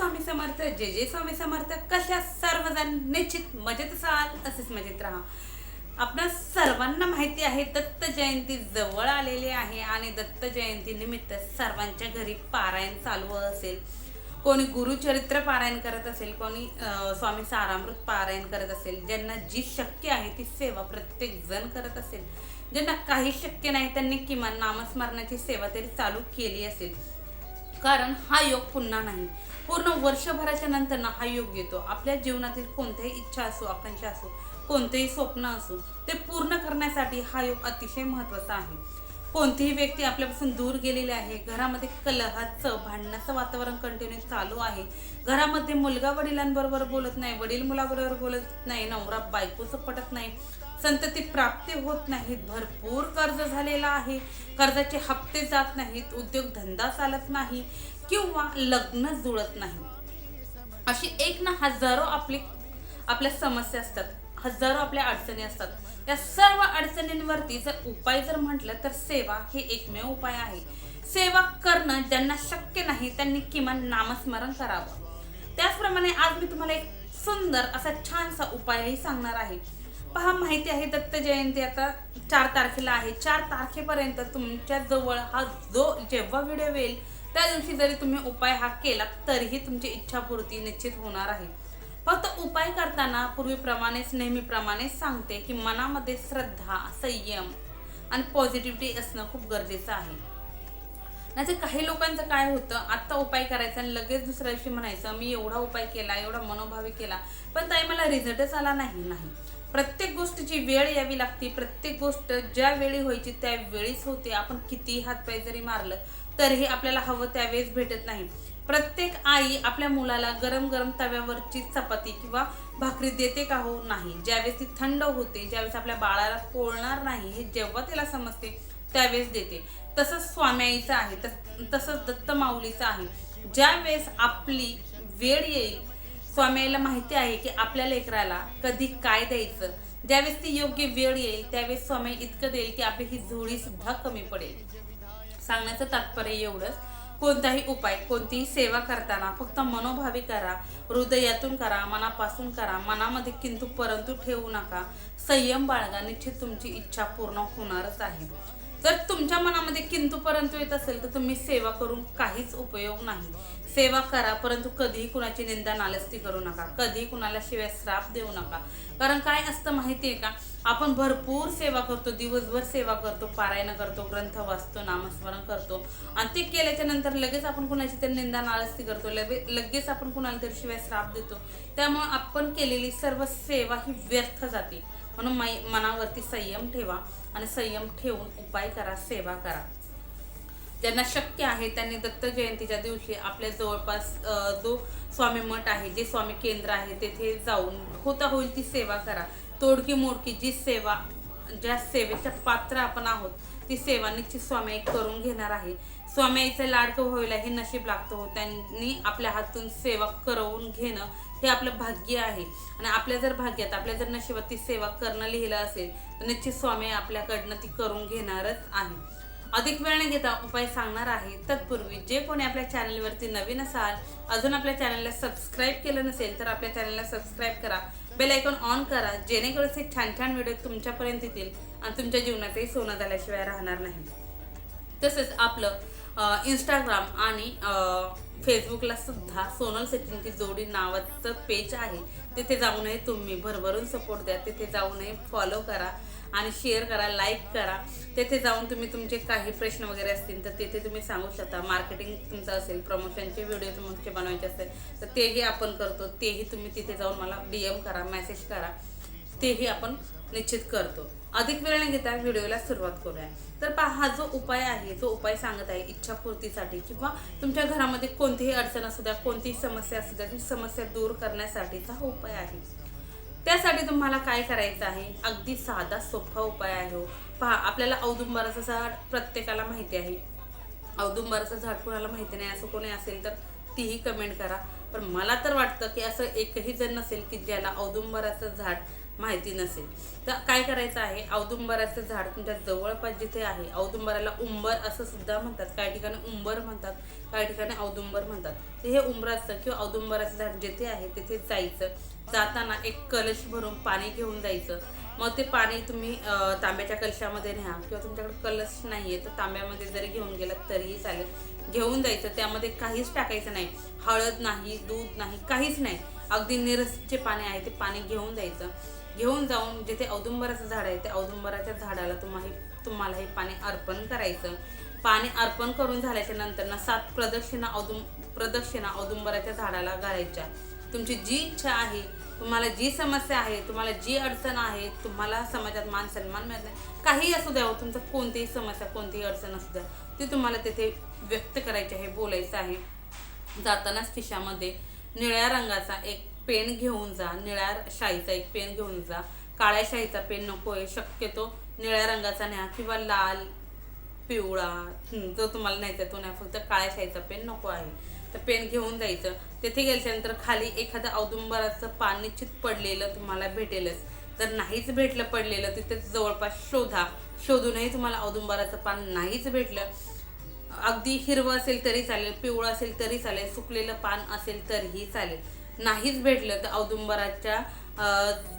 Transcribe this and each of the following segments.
स्वामी समर्थ, जय स्वामी समर्थ. कशा सर्वजण निश्चित मजेत असाल, असेच मजेत राहा. आपणा सर्वांना माहिती आहे दत्त जयंती जवळ आलेली आहे आणि दत्त जयंती निमित्त सर्वांच्या घरी पारायण चालू असेल. कोणी गुरुचरित्र पारायण करत असेल, कोणी स्वामी सारामृत पारायण करत असेल. ज्यांना जी शक्य आहे ती सेवा प्रत्येक जण करत असेल. ज्यांना काही शक्य नाही त्यांनी किमान नामस्मरणाची सेवा तरी चालू केली असेल. कारण हा योग पुन्हा नाही, पूर्ण वर्षभराच्या नंतर ना हा योग येतो. आपल्या जीवनातील कोणत्याही इच्छा असो, आकांक्षा असो, कोणतेही स्वप्न असो, ते पूर्ण करण्यासाठी हा योग अतिशय महत्त्वाचा आहे. कोणतीही व्यक्ती आपल्यापासून दूर गेलेली आहे, घरामध्ये कलहाचं भांडणाचं वातावरण कंटिन्यू चालू आहे, घरामध्ये मुलगा वडिलांबरोबर बोलत नाही, वडील मुलाबरोबर बोलत नाही, नवरा बायकोचं पटत नाही, संतती प्राप्ती होत नाहीत, भरपूर कर्ज झालेला आहे, कर्जाचे हप्ते जात नाहीत, उद्योगधंदा चालत नाही किंवा लग्न जुळत नाही. अशी एक ना हजारो आपल्या समस्या असतात, हजारो आपल्या अडचणी असतात. या सर्व अडचणींवरती जर उपाय जर म्हटलं तर सेवा हे एकमेव उपाय आहे. सेवा करणं ज्यांना शक्य नाही त्यांनी किमान नामस्मरण करावं. त्याचप्रमाणे आज मी तुम्हाला एक सुंदर असा छानसा उपायही सांगणार आहे. पहा, माहिती आहे दत्त जयंती आता 4 तारखेला आहे. 4 तारखेपर्यंत तुमच्या जवळ हा जेव्हा व्हिडिओ येईल त्या दिवशी जरी तुम्ही उपाय हा केला तरीही तुमची इच्छापूर्ती निश्चित होणार आहे. फक्त उपाय करताना पूर्वीप्रमाणेच नेहमीप्रमाणेच सांगते की मनामध्ये श्रद्धा, संयम आणि पॉझिटिव्हिटी असणं खूप गरजेचं आहे. नाहीतर काही लोकांचं काय होतं, आत्ता उपाय करायचा आणि लगेच दुसऱ्या दिवशी म्हणायचं मी एवढा उपाय केला, एवढा मनोभावी केला, पण ताई मला रिझल्टच आला नाही. प्रत्येक गोष्टीची वेळ यावी लागते. प्रत्येक गोष्ट ज्या वेळी व्हायची त्या वेळीच होते. आपण किती हातपाय जरी मारलं तरीही आपल्याला हवं त्यावेळेस भेटत नाही. प्रत्येक आई आपल्या मुलाला गरम गरम तव्यावरची चपाती किंवा भाकरी देते का? हो, नाही. ज्यावेळेस ती थंड होते, ज्यावेळेस आपल्या बाळाला पोळणार नाही हे जेव्हा तिला समजते त्यावेळेस देते. तसंच स्वामी आईचं आहे, तसंच दत्त माऊलीचं आहे. ज्यावेळेस आपली वेळ येईल, स्वामी आईला माहिती आहे की आपल्या लेकराला कधी काय द्यायचं. ज्यावेळेस ती योग्य वेळ येईल त्यावेळेस स्वामी इतकं देईल की आपली ही झोळी सुद्धा कमी पडेल. सांगण्याचं तात्पर्य एवढंच, कोणताही उपाय, कोणतीही सेवा करताना फक्त मनोभावी करा, हृदयातून करा, मनापासून करा. मनामध्ये किंतु परंतु ठेवू नका. संयम बाळगा, निश्चित तुमची इच्छा पूर्ण होणारच आहे. जर तुमच्या मनामध्ये किंतु परंतु येत असेल तर तुम्ही सेवा करून काहीच उपयोग नाही. सेवा करा, परंतु कधीही कुणाची निंदा नालस्ती करू नका, कधीही कुणाला शिवाय श्राप देऊ नका. कारण काय असतं माहिती आहे का, आपण भरपूर सेवा करतो, दिवसभर सेवा करतो, पारायण करतो, ग्रंथ वाचतो, नामस्मरण करतो आणि ते केल्याच्या नंतर लगेच आपण कुणाची तरी निंदा नालस्ती करतो, लगेच आपण कुणाला तरी शिवाय श्राप देतो. त्यामुळे आपण केलेली सर्व सेवा ही व्यर्थ जाते. म्हणून मनावरती संयम ठेवा आणि संयम ठेवून उपाय करा, सेवा करा. ज्यांना शक्य आहे त्यांनी दत्त जयंतीच्या दिवशी आपल्या जवळपास जो स्वामी मठ आहे, जे स्वामी केंद्र आहे, तेथे जाऊन होता होईल ती सेवा करा. तोडकी मोडकी जी सेवा, ज्या सेवेच्या पात्र आपण आहोत ती सेवा निश्चित स्वामी करून घेणार आहे. स्वामी आईचं लाडकं व्हायला हे नशीब लागतं हो. त्यांनी आपल्या हातून सेवा करवून घेणं हे आपलं भाग्य आहे आणि आपल्या जर भाग्यात, आपल्या जर नशिबात ती सेवा करणं लिहिलं असेल तर निश्चित स्वामी आपल्याकडनं ती करून घेणारच आहे. अधिक वेळ न घेता उपाय सांगणार आहे. तत्पूर्वी जे कोणी आपल्या चॅनलवरती नवीन असाल, अजून आपल्या चॅनलला सबस्क्राईब केलं नसेल तर आपल्या चॅनलला सबस्क्राईब करा, बेल आयकॉन ऑन करा, जेणेकरून असे छान छान व्हिडिओ तुमच्यापर्यंत येतील आणि तुमच्या जीवनातही सोनं झाल्याशिवाय राहणार नाही. तसेच आपलं इंस्टाग्राम आणि फेसबुकला सुद्धा सोनल सचिनची जोडी नावाचं पेज आहे. तिथे जाऊनही तुम्ही भरभरून सपोर्ट द्या. तिथे जाऊनही फॉलो करा आणि शेअर करा, लाईक करा. तेथे जाऊन तुम्ही तुमचे काही प्रश्न वगैरे असतील तर तेथे तुम्ही सांगू शकता. मार्केटिंग तुमचं असेल, प्रमोशनचे व्हिडिओ तुमचे बनवायचे असेल तर तेही आपण करतो. तेही तुम्ही तिथे जाऊन मला DM करा, मेसेज करा, तेही आपण निश्चित करतो. अधिक वेळ न घेता व्हिडिओला सुरुवात करूया. तर पहा, हा जो उपाय आहे, जो उपाय सांगत आहे इच्छापूर्तीसाठी किंवा तुमच्या घरामध्ये कोणतीही अडचण असू द्या, कोणतीही समस्या असू द्या, ती समस्या दूर करण्यासाठीचा हा उपाय आहे. त्यासाठी तुम्हाला काय करायचं आहे, अगदी साधा सोपा उपाय आहे हो. पहा, आपल्याला औदुंबराचं झाड प्रत्येकाला माहिती आहे. औदुंबराचं झाड कोणाला माहिती नाही असं कोणी असेल तर तीही कमेंट करा. पण मला तर वाटतं की असं एकही जण नसेल की ज्याला औदुंबराचं झाड माहिती नसेल तर काय करायचं आहे, औदुंबराचं झाड तुमच्या जवळपास जिथे आहे, औदुंबराला उंबर असं सुद्धा म्हणतात, काही ठिकाणी उंबर म्हणतात, काही ठिकाणी औदुंबर म्हणतात. तर हे उंबराचं किंवा औदुंबराचं झाड जिथे आहे तिथे जायचं. जाताना एक कलश भरून पाणी घेऊन जायचं. मग ते पाणी तुम्ही तांब्याच्या कलशामध्ये न्या किंवा तुमच्याकडे कलश नाही आहे तर तांब्यामध्ये जरी घेऊन गेलात तरीही चालेल. घेऊन जायचं. त्यामध्ये काहीच टाकायचं नाही, हळद नाही, दूध नाही, काहीच नाही, अगदी निरसचे पाणी आहे ते पाणी घेऊन जायचं. घेऊन जाऊन जिथे औदुंबराचं झाड आहे त्या औदुंबराच्या झाडाला तुम्हाला हे पाणी अर्पण करायचं. पाणी अर्पण करून झाल्याच्या नंतर ना 7 प्रदक्षिणा औदुंबराच्या झाडाला घालायच्या. तुमची जी इच्छा आहे, तुम्हाला जी समस्या आहे, तुम्हाला जी अडचण आहे, तुम्हाला समाजात मान सन्मान मिळत नाही, काही असू द्या, तुमचं कोणतीही समस्या कोणतीही अडचण असू द्या, ती तुम्हाला तिथे व्यक्त करायची आहे, बोलायचं आहे. जातानाच खिशामध्ये निळ्या रंगाचा एक पेन घेऊन जा, निळ्या शाईचा एक पेन घेऊन जा. काळ्या शाईचा पेन नको आहे, शक्यतो निळ्या रंगाचा न्या किंवा लाल, पिवळा, जो तुम्हाला न्यायचा तो नाही, फक्त काळ्या शाईचा पेन नको आहे. तर पेन घेऊन जायचं. तिथे गेल्याच्यानंतर खाली एखादं औदुंबराचं पान निश्चित पडलेलं तुम्हाला भेटेलच. जर नाहीच भेटलं पडलेलं तिथे जवळपास शोधा. शोधूनही तुम्हाला औदुंबराचं पान नाहीच भेटलं, अगदी हिरवं असेल तरी चालेल, पिवळं असेल तरी चालेल, सुकलेलं पान असेल तरीही चालेल, नाहीच भेटलं तर औदुंबराच्या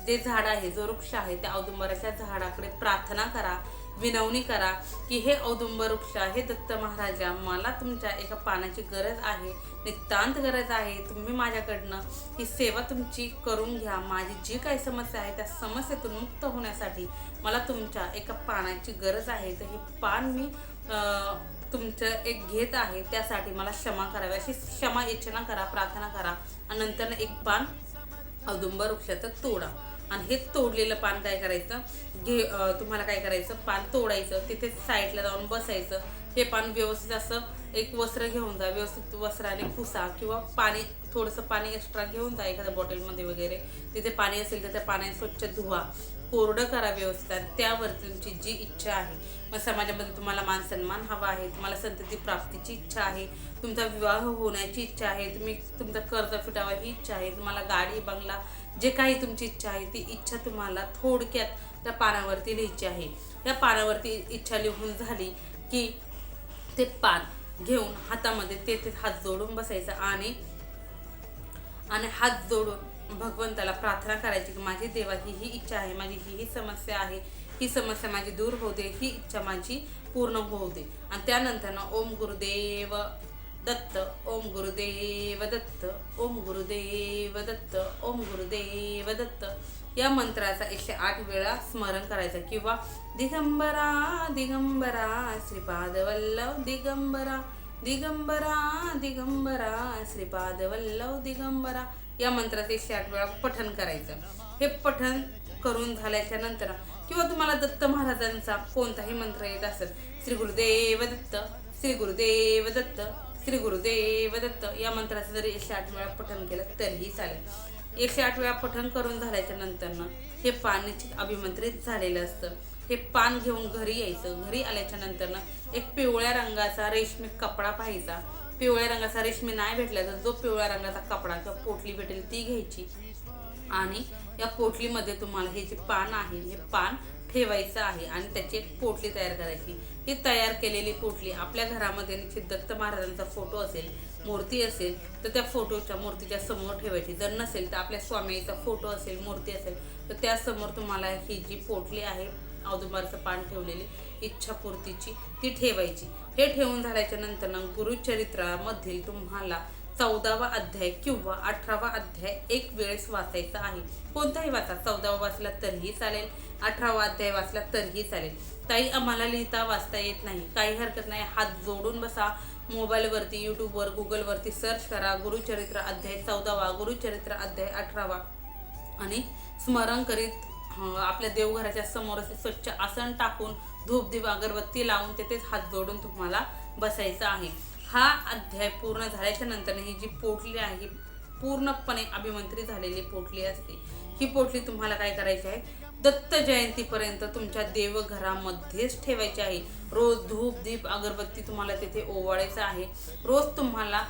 जे झाड आहे, जो वृक्ष आहे, त्या औदुंबराच्या झाडाकडे प्रार्थना करा, विनवणी करा की हे औदुंबर वृक्ष, हे दत्त महाराजा, मला तुमच्या एका पानाची गरज आहे, नितांत गरज आहे. तुम्ही माझ्याकडनं ही सेवा तुमची करून घ्या. माझी जी काही समस्या आहे त्या समस्येतून मुक्त होण्यासाठी मला तुमच्या एका पानाची गरज आहे. तर हे पान मी तुमचं एक घेत आहे, त्यासाठी मला क्षमा करावी, अशी क्षमा याचना करा, प्रार्थना करा. आणि नंतर एक पान औदुंबर वृक्षाचं तोडा. आणि हे तोडलेलं पान काय करायचं, तुम्हाला काय करायचं, पान तोडायचं, तिथे साईडला जाऊन बसायचं. हे पान व्यवस्थित असं एक वस्त्र घेऊन जा, व्यवस्थित वस्त्राने पुसा किंवा पाणी, थोडंसं पाणी एक्स्ट्रा घेऊन जा एखाद्या बॉटलमध्ये वगैरे. तिथे पाणी असेल तर त्या पाण्याने स्वच्छ धुवा, कोरडं करा व्यवस्थित. आणि त्यावरती तुमची जी इच्छा आहे, मग समाजामध्ये तुम्हाला मान सन्मान हवा आहे, तुम्हाला संतती प्राप्तीची इच्छा आहे, तुमचा विवाह होण्याची इच्छा आहे, तुमचं कर्ज फिटावा ही इच्छा आहे, तुम्हाला गाडी बंगला जे काही तुमची इच्छा आहे ती इच्छा तुम्हाला थोडक्यात त्या पानावरती लिहायची आहे. त्या पानावरती इच्छा लिहून झाली की ते पान घेऊन हातामध्ये ते हात जोडून बसायचं आणि हात जोडून भगवंताला प्रार्थना करायची की माझी देवा ही इच्छा आहे, माझी ही समस्या आहे, ही समस्या माझी दूर होऊ दे, ही इच्छा माझी पूर्ण होऊ दे. आणि त्यानंतर ना ओम गुरुदेव दत्त, ओम गुरुदेव दत्त, ओम गुरुदेव दत्त, ओम गुरुदेव दत्त या मंत्राचा 108 वेळा स्मरण करायचं. किंवा दिगंबरा दिगंबरा श्रीपाद वल्लभ दिगंबरा, दिगंबरा दिगंबरा श्रीपाद वल्लभ दिगंबरा या मंत्राचे 108 वेळा पठण करायचं. हे पठण करून झाल्याच्या नंतर किंवा तुम्हाला दत्त महाराजांचा कोणताही मंत्र येत असेल, श्री गुरुदेव दत्त, श्री गुरुदेव दत्त, श्री गुरुदेव दत्त या मंत्राचं जरी 108 वेळा पठण केलं तरीही चालेल. 108 वेळा पठण करून झाल्याच्या नंतर हे पान निश्चित अभिमंत्रित झालेलं असतं. हे पान घेऊन घरी यायचं. घरी आल्याच्या नंतर एक पिवळ्या रंगाचा रेशमी कपडा पाहायचा. पिवळ्या रंगाचा रेशमी नाही भेटला तर जो पिवळ्या रंगाचा कपडा किंवा पोटली भेटेल ती घ्यायची आणि या पोटलीमध्ये तुम्हाला हे जे पान आहे हे पान ठेवायचं आहे आणि त्याची एक पोटली तयार करायची. ही तयार केलेली पोटली आपल्या घरामध्ये निश्चित दत्त महाराजांचा फोटो असेल, मूर्ती असेल तर त्या मूर्तीच्या समोर ठेवायची. जर नसेल तर आपल्या स्वामीचा फोटो असेल, मूर्ती असेल तर त्यासमोर तुम्हाला ही जी पोटली आहे औदुंबराचं पान ठेवलेली इच्छापूर्तीची ती ठेवायची. हे ठेवून झाल्याच्या नंतर गुरुचरित्रामधील तुम्हाला 14वा अध्याय किंवा 18वा अध्याय एक वेळेस वाचायचा आहे. कोणताही वाचा, 14वा वाचला तरीही चालेल, 18वा अध्याय वाचला तरीही चालेल. ताई आम्हाला लिहिता वाचता येत नाही, काही हरकत नाही, हात जोडून बसा. मोबाईलवरती, यूट्यूबवर, गुगलवरती सर्च करा गुरुचरित्र अध्याय 14वा, गुरुचरित्र अध्याय 18वा आणि स्मरण करीत आपल्या देवघराच्या समोर असे स्वच्छ आसन टाकून धूप दीप अगरबत्ती लावून तिथेच हात जोडून तुम्हाला बसायचं आहे. हा अध्याय पूर्ण झाल्याच्या नंतर ही जी पोटली आहे पूर्णपणे अभिमंत्रित झालेली पोटली असते. ही पोटली तुम्हाला काय करायची आहे, दत्त जयंतीपर्यंत तुमच्या देवघरामध्येच ठेवायची आहे. रोज धूप दीप अगरबत्ती तुम्हाला तिथे ओवाळायचं आहे. रोज तुम्हाला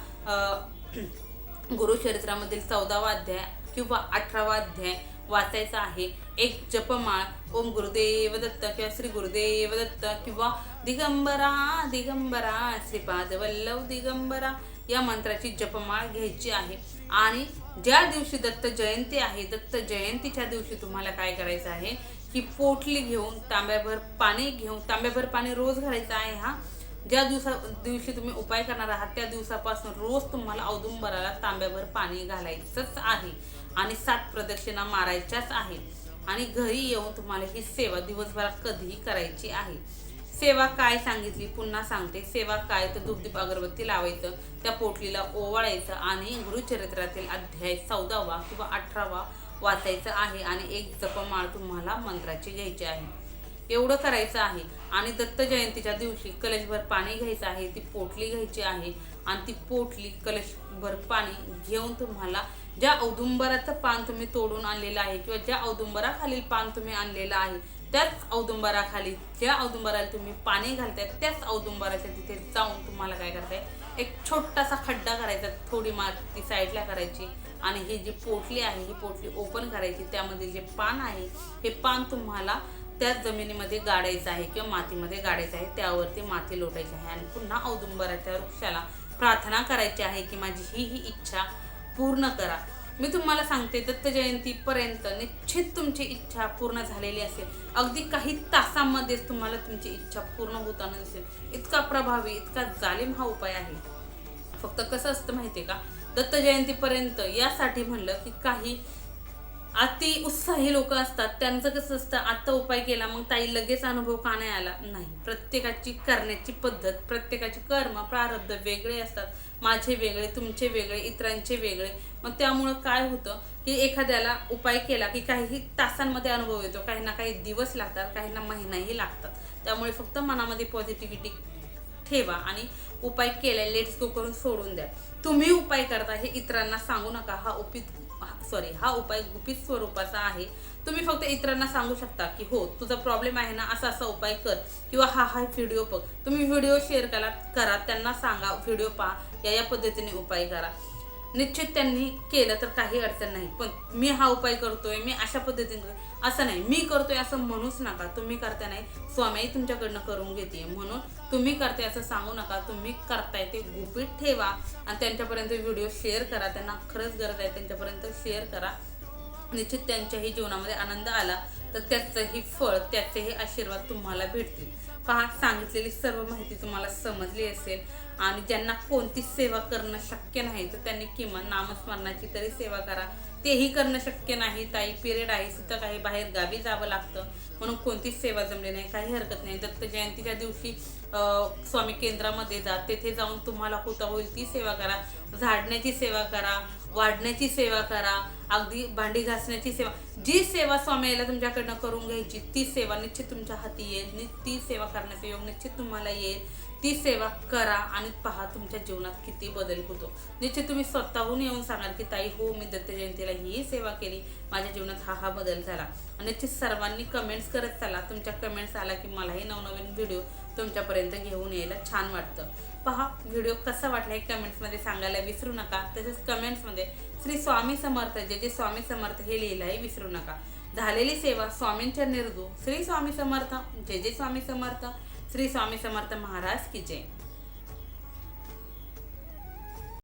गुरुचरित्रामधील 14वा अध्याय किंवा 18वा अध्याय वाचायचं आहे. एक जपमाळ ओम गुरुदेव दत्त किंवा श्री गुरुदेव दत्त किंवा दिगंबरा दिगंबरा श्रीपाद वल्लभ दिगंबरा या मंत्राची जपमाळ घ्यायची आहे. आणि ज्या दिवशी दत्त जयंती आहे, दत्त जयंतीच्या दिवशी तुम्हाला काय करायचं आहे की पोटली घेऊन तांब्याभर पाणी रोज घालायचं आहे. ज्या दिवशी तुम्ही उपाय करणार आहात त्या दिवसापासून रोज तुम्हाला औदुंबराला तांब्याभर पाणी घालायचंच आहे आणि 7 प्रदक्षिणा मारायच्याच आहे. आणि घरी येऊन तुम्हाला ही सेवा दिवसभरात कधीही करायची आहे. सेवा काय सांगितली पुन्हा सांगते. सेवा काय तर धूपदीप अगरबत्ती लावायचं, त्या पोटलीला ओवाळायचं आणि गुरुचरित्रातील अध्याय 14वा किंवा 18वा वाचायचं आहे आणि एक जपमाळ तुम्हाला मंत्राची घ्यायची आहे. एवढं करायचं आहे. आणि दत्त जयंतीच्या दिवशी कलशभर पाणी घ्यायचं आहे, ती पोटली घ्यायची आहे आणि ती पोटली कलशभर पाणी घेऊन तुम्हाला ज्या औदुंबराचं पान तुम्ही तोडून आणलेलं आहे किंवा ज्या औदुंबराखालील पान तुम्ही आणलेलं आहे त्याच औदुंबराखाली ज्या औदुंबराला तुम्ही पाणी घालताय त्याच औदुंबराच्या तिथे जाऊन तुम्हाला काय करताय, एक छोटासा खड्डा करायचा, थोडी माती साईडला करायची आणि ही जी पोटली आहे ही पोटली ओपन करायची. त्यामध्ये जे पान आहे हे पान तुम्हाला त्या जमिनीमध्ये गाडायचं आहे किंवा मातीमध्ये गाडायचं आहे. त्यावरती माती लोटायची आहे आणि पुन्हा औदुंबराच्या वृक्षाला प्रार्थना करायची आहे की माझी ही इच्छा पूर्ण करा. मी तुम्हाला सांगते दत्त जयंतीपर्यंत निश्चित तुमची इच्छा पूर्ण झालेली असेल. अगदी काही तासांमध्येच तुम्हाला तुमची इच्छा पूर्ण होताना दिसेल. इतका प्रभावी, इतका जालिम हा उपाय आहे. फक्त कसं असतं माहितीये का, दत्त जयंतीपर्यंत यासाठी म्हणलं की काही अति उत्साही लोक असतात, त्यांचं कसं असतं आता उपाय केला मग ताई लगेच अनुभव का नाही आला, नाही. प्रत्येकाची करण्याची पद्धत, प्रत्येकाची कर्म प्रारब्ध वेगळे असतात. माझे वेगळे, तुमचे वेगळे, इतरांचे वेगळे. मग त्यामुळं काय होतं की एखाद्याला उपाय केला की काही तासांमध्ये अनुभव येतो, काही ना काही दिवस लागतात, काही ना महिनाही लागतात. त्यामुळे फक्त मनामध्ये पॉझिटिव्हिटी ठेवा आणि उपाय केला लेट्स गो करून सोडून द्या. तुम्ही उपाय करता हे इतरांना सांगू नका. हा उपाय गुपित स्वरूपाचा आहे. तुम्ही फक्त इतरांना सांगू शकता की हो तुझा प्रॉब्लेम आहे ना, असा उपाय कर किंवा हा व्हिडिओ बघ. तुम्ही व्हिडिओ शेअर करा, त्यांना सांगा व्हिडिओ पहा, या पद्धतीने उपाय करा. निश्चित त्यांनी केलं तर काही अडचण नाही. पण मी हा उपाय करतोय, मी अशा पद्धतीने असं नाही, मी करतोय असं म्हणूच नका. तुम्ही करता नाही, स्वामी तुमच्याकडनं करून घेते म्हणून तुम्ही करताय असं सांगू नका. तुम्ही करताय ते गुपित ठेवा आणि त्यांच्यापर्यंत व्हिडिओ शेअर करा. त्यांना खरंच गरज आहे त्यांच्यापर्यंत शेअर करा. निश्चित त्यांच्याही जीवनामध्ये आनंद आला तर त्याचंही फळ, त्याचेही आशीर्वाद तुम्हाला भेटतील. पहा, सांगितलेली सर्व माहिती तुम्हाला समजली असेल. आणि ज्यांना कोणतीच सेवा करणं शक्य नाही तर त्यांनी किमान नामस्मरणाची तरी सेवा करा. तेही करणं शक्य नाही, ताई पिरियड आहे, सुद्धा काही बाहेर गावी जावं लागतं म्हणून कोणतीच सेवा जमली नाही, काही हरकत नाही. दत्त जयंतीच्या दिवशी स्वामी केंद्रामध्ये जा, तेथे जाऊन तुम्हाला होता होईल ती सेवा करा. झाडण्याची सेवा करा, वाढण्याची सेवा करा, अगदी भांडी घासण्याची सेवा, जी सेवा स्वामीला तुमच्याकडनं करून घ्यायची ती सेवा निश्चित तुमच्या हाती येईल. ती सेवा करण्याचा योग निश्चित तुम्हाला येईल. ती सेवा करा आणि पहा तुमच्या जीवनात किती बदल होतो. निश्चित तुम्ही स्वतःहून येऊन सांगाल की ताई हो मी दत्त जयंतीला ही सेवा केली, माझ्या जीवनात हा बदल झाला. आणि निश्चित सर्वांनी कमेंट्स करत चला. तुमच्या कमेंट्स आला की मलाही नवनवीन व्हिडिओ तुमच्यापर्यंत घेऊन यायला छान वाटतं. पहा व्हिडिओ कसा वाटला हे कमेंट्समध्ये सांगायला विसरू नका. तसेच कमेंट्समध्ये श्री स्वामी समर्थ जे स्वामी समर्थ हे लिहिलंही विसरू नका. झालेली सेवा स्वामींच्या निर्दू. श्री स्वामी समर्थ, जे स्वामी समर्थ, श्री स्वामी समर्थ महाराज की जय.